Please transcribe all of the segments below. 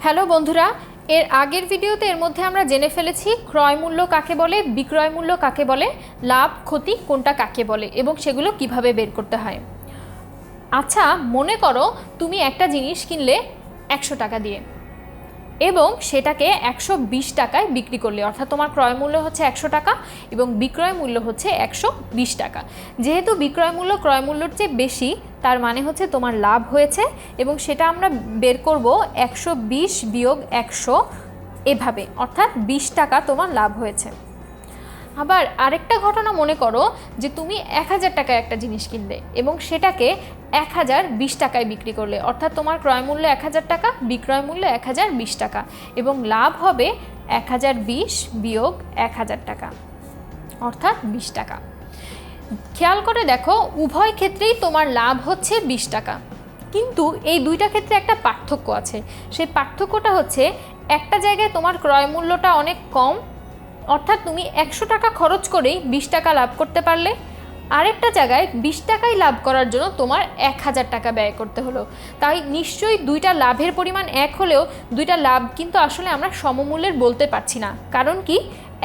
Hello বন্ধুরা, এর আগের ভিডিওতে এর মধ্যে আমরা জেনে ফেলেছি ক্রয় মূল্য কাকে বলে, বিক্রয় মূল্য কাকে বলে, লাভ ক্ষতি কোনটা কাকে বলে এবং সেগুলো কিভাবে বের করতে হয়। আচ্ছা, মনে করো তুমি একটা জিনিস কিনলে 100 টাকা দিয়ে এবং সেটাকে 120 টাকায় বিক্রি করলে, অর্থাৎ তোমার ক্রয় মূল্য হচ্ছে 100 টাকা এবং বিক্রয় মূল্য হচ্ছে 120 টাকা। যেহেতু বিক্রয় মূল্য ক্রয় মূল্যর চেয়ে বেশি, তার মানে হচ্ছে তোমার লাভ হয়েছে এবং সেটা আমরা বের করব 120 বিয়োগ 100 এভাবে, অর্থাৎ 20 টাকা তোমার লাভ হয়েছে। আবার আরেকটা ঘটনা মনে করো যে তুমি 1000 টাকায় একটা জিনিস কিনলে এবং সেটাকে 1020 টাকায় বিক্রি করলে, অর্থাৎ তোমার ক্রয় মূল্য 1000 টাকা, বিক্রয় মূল্য 1020 টাকা এবং লাভ হবে 1020 বিয়োগ 1000 টাকা, অর্থাৎ 20 টাকা। খেয়াল করে দেখো, উভয় ক্ষেত্রেই তোমার লাভ হচ্ছে 20 টাকা, কিন্তু এই দুইটা ক্ষেত্রে একটা পার্থক্য আছে। সেই পার্থক্যটা হচ্ছে, একটা জায়গায় তোমার ক্রয় মূল্যটা অনেক কম, অর্থাৎ তুমি 100 টাকা খরচ করেই 20 টাকা লাভ করতে পারলে, আরেকটা জায়গায় 20 টাকাই লাভ করার জন্য তোমার 1000 টাকা ব্যয় করতে হলো। তাই নিশ্চয়ই দুইটা লাভের পরিমাণ এক হলেও দুইটা লাভ কিন্তু আসলে আমরা সমমূল্যের বলতে পারছি না। কারণ কি,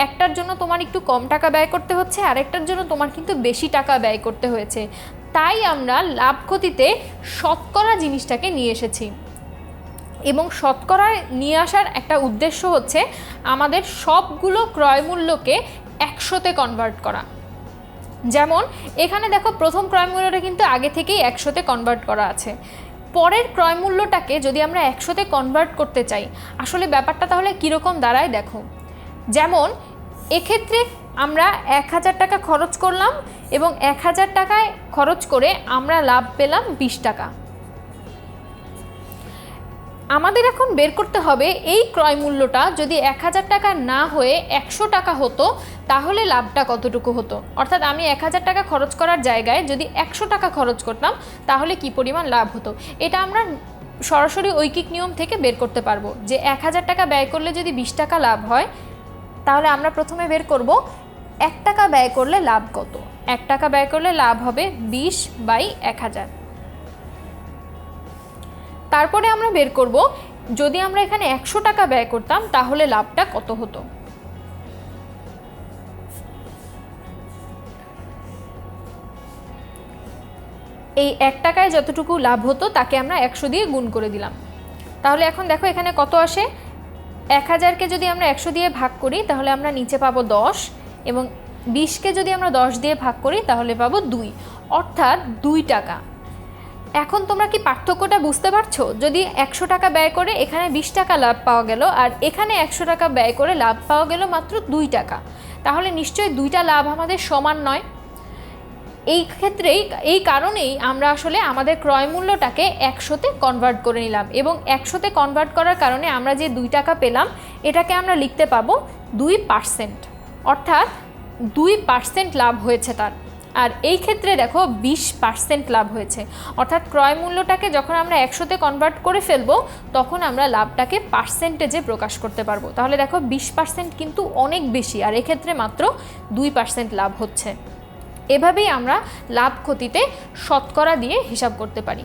একটার জন্য তোমার একটু কম টাকা ব্যয় করতে হচ্ছে, আরেকটার জন্য তোমার কিন্তু বেশি টাকা ব্যয় করতে হয়েছে। তাই আমরা লাভ ক্ষতিতে শতকরা জিনিসটাকে নিয়ে এসেছি এবং শতকরা নিয়ে আসার একটা উদ্দেশ্য হচ্ছে আমাদের সবগুলো ক্রয় মূল্যকে 100-তে কনভার্ট করা। যেমন এখানে দেখো, প্রথম ক্রয় মূল্যটা কিন্তু আগে থেকেই 100-তে কনভার্ট করা আছে। পরের ক্রয় মূল্যটাকে যদি আমরা 100-তে কনভার্ট করতে চাই, আসলে ব্যাপারটা তাহলে কীরকম দাঁড়ায় দেখো। যেমন এক্ষেত্রে আমরা 1000 টাকা খরচ করলাম এবং 1000 টাকায় খরচ করে আমরা লাভ পেলাম 20 টাকা। আমাদের এখন বের করতে হবে এই ক্রয় মূল্যটা যদি 1000 টাকা না হয়ে 100 টাকা হতো, তাহলে লাভটা কতটুকু হতো। অর্থাৎ আমি 1000 টাকা খরচ করার জায়গায় যদি 100 টাকা খরচ করতাম, তাহলে কি পরিমাণ লাভ হতো। এটা আমরা সরাসরি ঐকিক নিয়ম থেকে বের করতে পারবো যে 1000 টাকা ব্যয় করলে যদি 20 টাকা লাভ হয়, তাহলে আমরা প্রথমে বের করব 1 টাকা ব্যয় করলে লাভ কত। 1 টাকা ব্যয় করলে লাভ হবে 20/1000। তারপরে আমরা বের করব যদি আমরা এখানে 100 টাকা ব্যয় করতাম, তাহলে লাভটা কত হতো। এই 1 টাকায় যতটুকু লাভ হতো তাকে আমরা 100 দিয়ে গুণ করে দিলাম। তাহলে এখন দেখো এখানে কত আসে। 1000কে যদি আমরা 100 দিয়ে ভাগ করি, তাহলে আমরা নিচে পাবো 10 এবং 20কে যদি আমরা 10 দিয়ে ভাগ করি, তাহলে পাবো 2, অর্থাৎ 2 টাকা। এখন তোমরা কি পার্থক্যটা বুঝতে পারছো? যদি 100 টাকা ব্যয় করে এখানে 20 টাকা লাভ পাওয়া গেল আর এখানে 100 টাকা ব্যয় করে লাভ পাওয়া গেল মাত্র 2 টাকা, তাহলে নিশ্চয়ই দুইটা লাভ আমাদের সমান নয়। এই ক্ষেত্রেই, এই কারণেই আমরা আসলে আমাদের ক্রয় মূল্যটাকে 100-তে কনভার্ট করে নিলাম এবং 100-তে কনভার্ট করার কারণে আমরা যে 2 টাকা পেলাম, এটাকে আমরা লিখতে পাবো 2%, অর্থাৎ 2% লাভ হয়েছে তার। আর এই ক্ষেত্রে দেখো 20% লাভ হয়েছে, অর্থাৎ ক্রয় মূল্যটাকে যখন আমরা 100-তে কনভার্ট করে ফেলবো, তখন আমরা লাভটাকে পার্সেন্টেজে প্রকাশ করতে পারবো। তাহলে দেখো 20% কিন্তু অনেক বেশি, আর এক্ষেত্রে মাত্র 2% লাভ হচ্ছে। এভাবেই আমরা লাভ ক্ষতিতে শতকরা দিয়ে হিসাব করতে পারি।